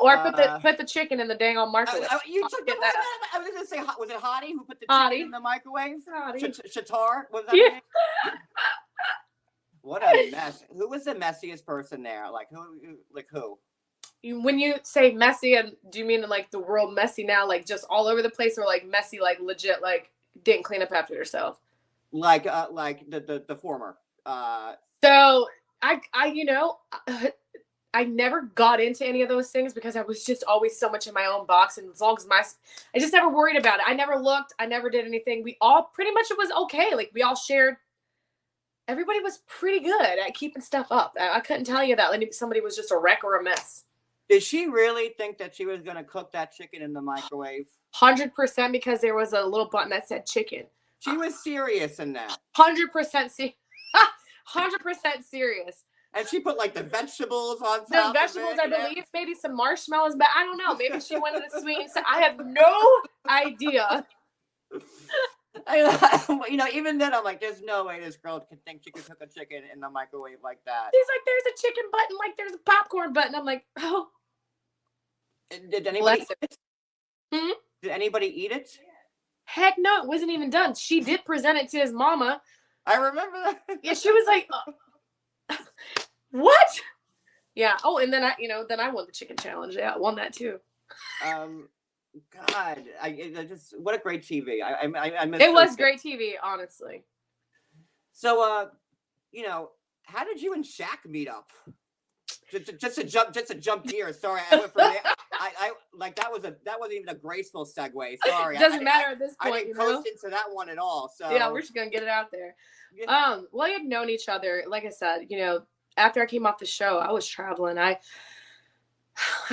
or put the chicken in the dang on microwave. You took that. I was gonna say, was it Hottie who put the chicken in the microwave? Shatar, was that? Yeah. What a mess. Who was the messiest person there? Like who? When you say messy, and do you mean like the world messy now, like just all over the place, or like messy, like legit, like didn't clean up after yourself? Like the former. So I you know, I never got into any of those things because I was just always so much in my own box, and as long as I just never worried about it. I never looked. I never did anything. We all pretty much, it was okay. Like we all shared. Everybody was pretty good at keeping stuff up. I couldn't tell you that like somebody was just a wreck or a mess. Did she really think that she was going to cook that chicken in the microwave? 100%, because there was a little button that said chicken. She was serious in that. 100% 100% serious. And she put like the vegetables on The top vegetables, of it, I you know? believe, maybe some marshmallows, but I don't know. Maybe she wanted the sweet. So I have no idea. You know, even then I'm like, there's no way this girl can think she could cook a chicken in the microwave like that. She's like, there's a chicken button, like there's a popcorn button. I'm like, oh, Did anybody bless eat her. it? Hmm? Did anybody eat it? Heck no, it wasn't even done. She did present it to his mama. I remember that. Yeah, she was like, what? Yeah. Oh, and then then I won the chicken challenge. Yeah, I won that too. God, I just what a great TV. I miss It those was days. great TV, honestly. So, you know, how did you and Shaq meet up? Just to jump gears. Sorry, I went from there. I like that wasn't even a graceful segue. Sorry, It doesn't matter at this I point, didn't you know. coast into that one at all. So Yeah, we're just gonna get it out there. yeah. Well, we had known each other. Like I said, after I came off the show, I was traveling. I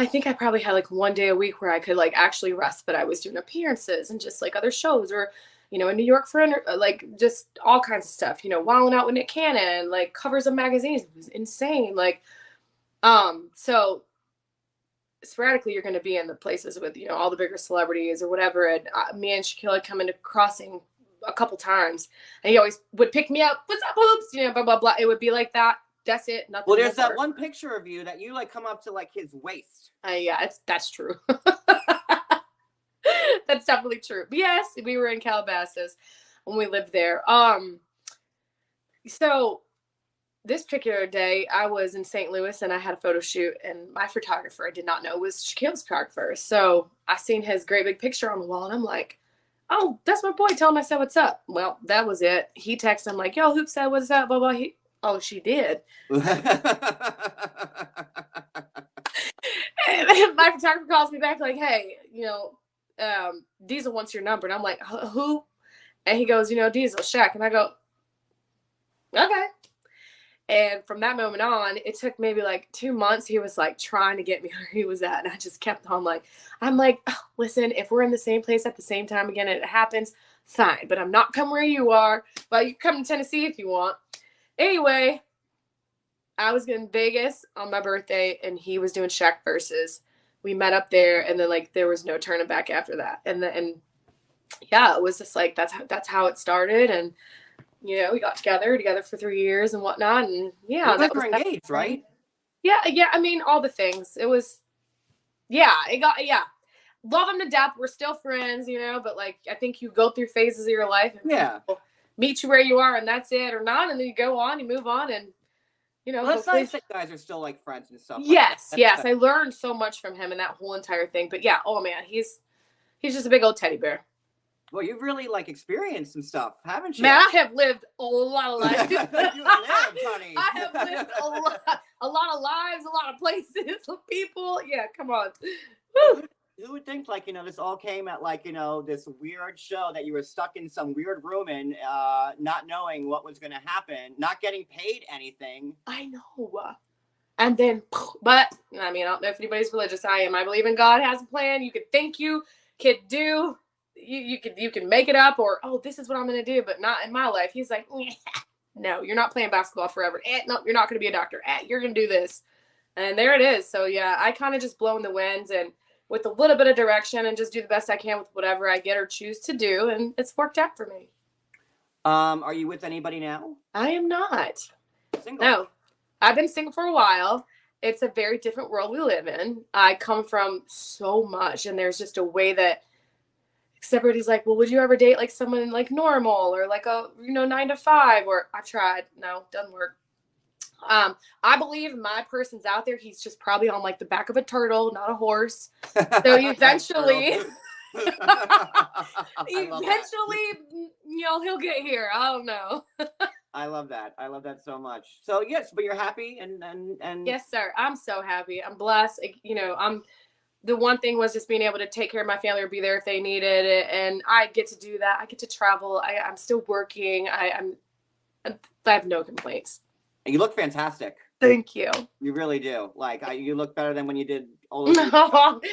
think I probably had like one day a week where I could like actually rest, but I was doing appearances and just like other shows or, in New York for like just all kinds of stuff, wilding out with Nick Cannon, like covers of magazines. It was insane. Like, so sporadically you're going to be in the places with, all the bigger celebrities or whatever. And me and Shaquille had come into Crossing a couple times and he always would pick me up. What's up, hoops? Blah, blah, blah. It would be like that. That's it. Nothing Well, there's more. that one picture of you that you like come up to like his waist. Yeah, that's true. That's definitely true. But yes, we were in Calabasas when we lived there. So this particular day, I was in St. Louis and I had a photo shoot, and my photographer, I did not know, was Shaquille's photographer. So I seen his great big picture on the wall, and I'm like, oh, that's my boy. Tell him I said what's up. Well, that was it. He texted him like, yo, Hoop said what's up, blah, blah. Oh, she did. And my photographer calls me back like, hey, Diesel wants your number. And I'm like, who? And he goes, Diesel, Shaq. And I go, okay. And from that moment on, it took maybe like 2 months. He was like trying to get me where he was at. And I just kept on I'm like, oh, listen, if we're in the same place at the same time again, and it happens, fine. But I'm not coming where you are. But you come to Tennessee if you want. Anyway, I was in Vegas on my birthday and he was doing Shaq versus. We met up there and then like there was no turning back after that. And yeah, it was just like that's how it started. And we got together for 3 years and whatnot. And yeah, you guys were engaged, right? Yeah. I mean, all the things. It was, love him to death. We're still friends, but like I think you go through phases of your life and people meet you where you are and that's it or not, and then you go on, you move on, and well, it's nice that you guys are still like friends and stuff. Yes, yes. I learned so much from him and that whole entire thing. But yeah, oh man, he's just a big old teddy bear. Well, you've really like experienced some stuff, haven't you? Man, I have lived a lot of lives. You lived, honey. I have lived a lot of lives, a lot of places, people. Yeah, come on. Woo. Who would think like, this all came at like, this weird show that you were stuck in some weird room in, not knowing what was going to happen, not getting paid anything. I know. And then, but I mean, I don't know if anybody's religious. I am. I believe in God has a plan. You could think you could do, you can make it up or, oh, this is what I'm going to do, but not in my life. He's like, no, you're not playing basketball forever. No, you're not going to be a doctor. You're going to do this. And there it is. So yeah, I kind of just blow in the winds and with a little bit of direction and just do the best I can with whatever I get or choose to do. And it's worked out for me. Are you with anybody now? I am not. Single? No, I've been single for a while. It's a very different world we live in. I come from so much and there's just a way that everybody's like, well, would you ever date like someone like normal or like a, 9 to 5 or I've tried. No, doesn't work. I believe my person's out there. He's just probably on like the back of a turtle, not a horse. So eventually, he'll get here. I don't know. I love that. I love that so much. So yes, but you're happy and yes, sir. I'm so happy. I'm blessed. I'm the one thing was just being able to take care of my family or be there if they needed it. And I get to do that. I get to travel. I'm still working. I have no complaints. And you look fantastic. Thank you. You really do. Like you look better than when you did all of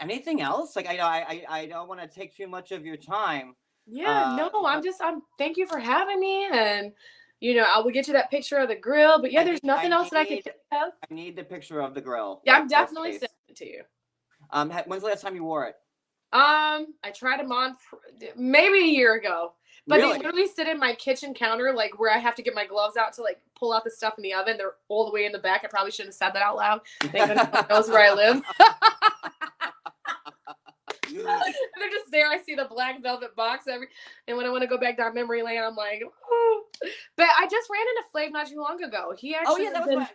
anything else? Like I don't want to take too much of your time. Yeah, no, I'm thank you for having me. And You know, I will get you that picture of the grill, but yeah, there's nothing else that I can think of. I need the picture of the grill. Yeah, I'm definitely sending it to you. When's the last time you wore it? I tried them on maybe a year ago, but Really? they literally sit in my kitchen counter, like where I have to get my gloves out to like pull out the stuff in the oven. They're all the way in the back. I probably shouldn't have said that out loud. Thank goodness knows where I live. They're just there. I see the black velvet box and when I want to go back down memory lane, I'm like, oh. But I just ran into Flav not too long ago. He actually, oh yeah, that was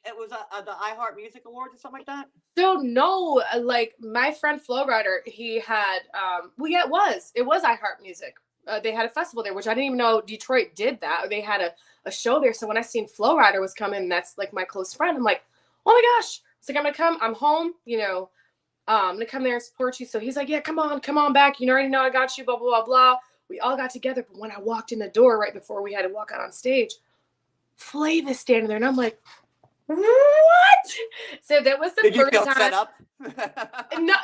it was the iHeart Music Awards or something like that. So no, like my friend Flo Rider, he had, well, yeah, it was iHeart Music. They had a festival there, which I didn't even know Detroit did that. They had a show there. So when I seen Flo Rider was coming, that's like my close friend. I'm like, oh my gosh. It's like, I'm gonna come. I'm home. You know, I'm gonna come there and support you. So he's like, yeah, come on back. You already know I got you. Blah blah blah blah. We all got together. But when I walked in the door right before we had to walk out on stage, Flav is standing there, and I'm like, what? So that was the Did you first feel time. set up? No,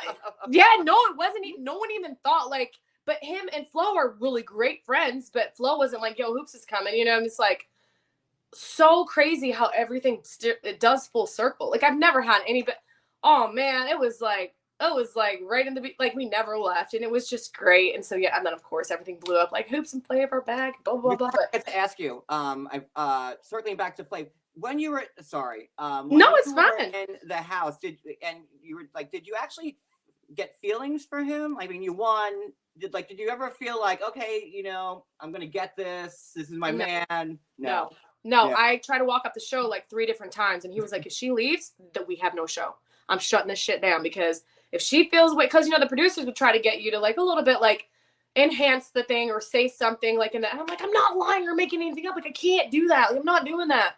yeah, no, it wasn't. No one even thought like. But him and Flo are really great friends. But Flo wasn't like, yo, Hoops is coming. You know, I'm just like, so crazy how everything it does full circle. Like I've never had any, but oh man, it was like right in the like we never left, and it was just great. And so yeah, and then of course everything blew up like Hoops and Flav bag, blah blah blah. I have to ask you, circling back to Flav, when you were when no, it's you were fine. in the house, did you actually get feelings for him? I mean, you won. Did you ever feel like, okay, you know, I'm gonna get this. This is my man. No. Yeah. I tried to walk up the show like 3 different times, and he was like, if she leaves, that we have no show. I'm shutting this shit down, because if she feels because you know the producers would try to get you to like a little bit like enhance the thing or say something like in that. And I'm like, I'm not lying or making anything up. Like I can't do that. Like, I'm not doing that.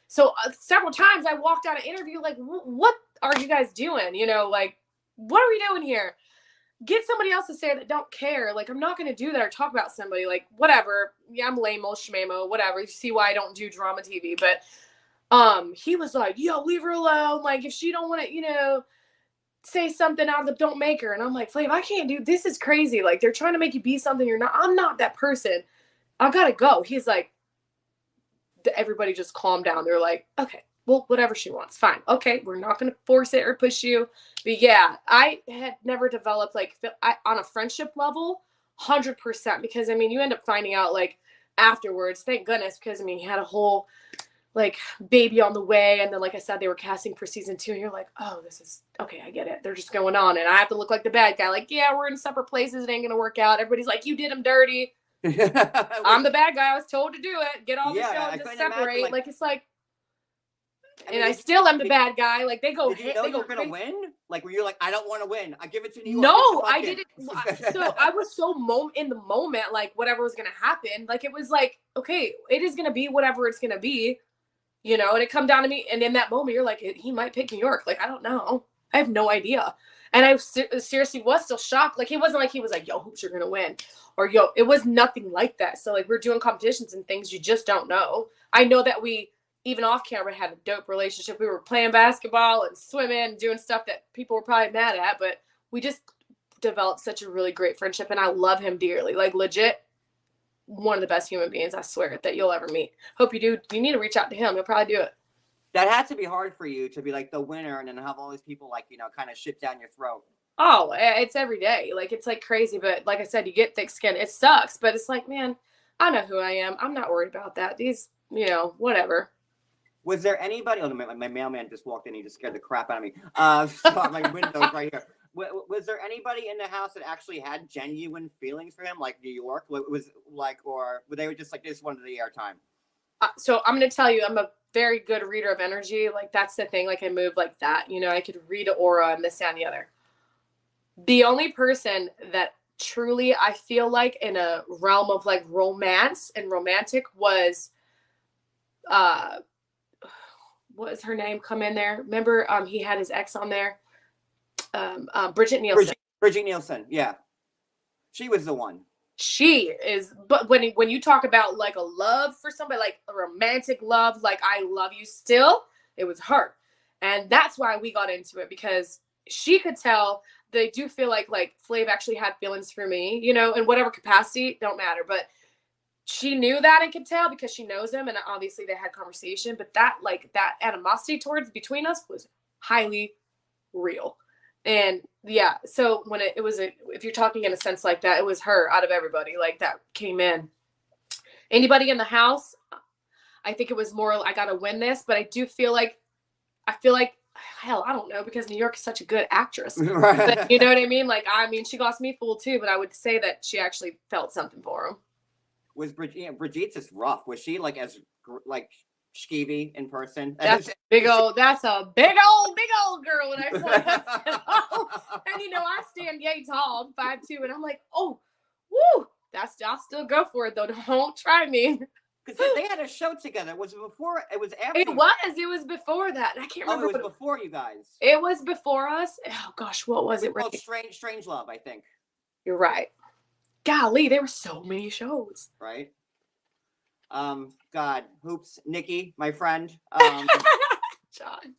So several times I walked out of interview like, what are you guys doing? You know, like what are we doing here? Get somebody else to say that don't care. Like, I'm not going to do that or talk about somebody. Like, whatever. Yeah, I'm lame-o, shmamo, whatever. You see why I don't do drama TV. But he was like, yo, leave her alone. Like, if she don't want to, you know, say something out of the don't make her. And I'm like, Flav, I can't do this. Is crazy. Like, they're trying to make you be something you're not. I'm not that person. I got to go. He's like, everybody just calm down. They're like, okay. Well, whatever she wants, fine. Okay, we're not going to force it or push you. But yeah, I had never developed like on a friendship level, 100%. Because I mean, you end up finding out like afterwards. Thank goodness, because I mean, he had a whole like baby on the way, and then like I said, they were casting for season 2, and you're like, oh, this is okay. I get it. They're just going on, and I have to look like the bad guy. Like, yeah, we're in separate places. It ain't gonna work out. Everybody's like, you did him dirty. I'm the bad guy. I was told to do it. Get all the show and just separate. Like it's like. And I still am the bad guy. Like they go. Did you know you were gonna win? Like were you like, I don't want to win. I give it to you. No, I didn't. So I was so in the moment, like whatever was gonna happen. Like it was like, okay, it is gonna be whatever it's gonna be, you know. And it come down to me, and in that moment, you're like, he might pick New York. Like I don't know. I have no idea. And I seriously was still shocked. Like it wasn't like he was like, yo, Hoops, you're gonna win, or yo, it was nothing like that. So like we're doing competitions and things you just don't know. I know that we. Even off camera had a dope relationship. We were playing basketball and swimming and doing stuff that people were probably mad at, but we just developed such a really great friendship, and I love him dearly. Like legit one of the best human beings, I swear, that you'll ever meet. Hope you do. You need to reach out to him. He'll probably do it. That had to be hard for you to be like the winner and then have all these people like, you know, kind of shit down your throat. Oh, it's every day. Like it's like crazy, but like I said, you get thick skin. It sucks, but it's like, man, I know who I am. I'm not worried about that. These, you know, whatever. Was there anybody? Oh, my mailman just walked in. He just scared the crap out of me. My window's right here. Was there anybody in the house that actually had genuine feelings for him, like New York? Was like, or were they just like, this wanted the airtime? So I'm gonna tell you, I'm a very good reader of energy. Like that's the thing. Like I move like that. You know, I could read an aura and this, that, and the other. The only person that truly I feel like in a realm of like romance and romantic was what is her name? Come in there. Remember, he had his ex on there. Bridget Nielsen. Bridget Nielsen, yeah. She was the one. She is, but when you talk about like a love for somebody, like a romantic love, like I love you still, it was her. And that's why we got into it, because she could tell they do feel like Flav actually had feelings for me, you know, in whatever capacity, don't matter. But she knew that and could tell because she knows him, and obviously they had conversation. But that that animosity towards between us was highly real. And yeah, so when it was if you're talking in a sense like that, it was her out of everybody like that came in. Anybody in the house, I think it was more I gotta win this, but I feel like hell, I don't know, because New York is such a good actress. But you know what I mean? Like, I mean, she got me fooled too, but I would say that she actually felt something for him. Was Brigitte's just rough? Was she like as like skeevy in person? That's a big old girl when I saw that. And you know, I stand yay tall, I'm 5'2", and I'm like, oh, woo, I'll still go for it though. Don't try me. Because they had a show together. Was it before? It was after. It was before that. I can't remember. Oh, it was before you guys. It was before us. Oh gosh, what was it? Called Strange Love, I think. You're right. Golly, there were so many shows. Right. God, Hoops, Nikki, my friend. John.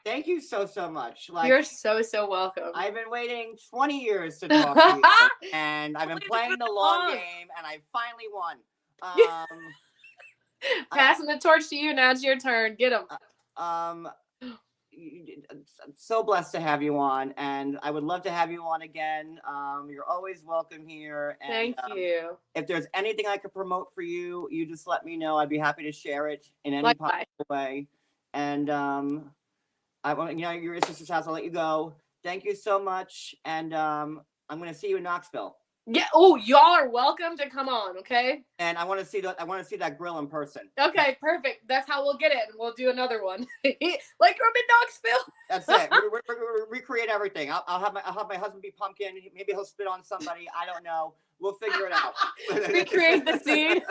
Thank you so much. Like, you're so welcome. I've been waiting 20 years to talk to you, and I've been playing the long game, and I finally won. Passing the torch to you. Now it's your turn. Get him. I'm so blessed to have you on, and I would love to have you on again. You're always welcome here. And, thank you. If there's anything I could promote for you, you just let me know. I'd be happy to share it in any possible way. And I want, you know, you're at your sister's house. I'll let you go. Thank you so much, and I'm gonna see you in Knoxville. Yeah. Oh, y'all are welcome to come on. Okay. And I want to see that grill in person. Okay, perfect. That's how we'll get it, and we'll do another one. Like I'm in Knoxville. That's it. We're recreate everything. I'll have my husband be pumpkin. Maybe he'll spit on somebody. I don't know. We'll figure it out. Recreate the scene.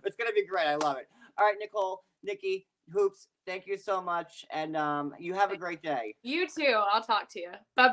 It's gonna be great. I love it. All right, Nicole, Nikki, Hoops. Thank you so much, and you have a great day. You too. I'll talk to you. Bye bye.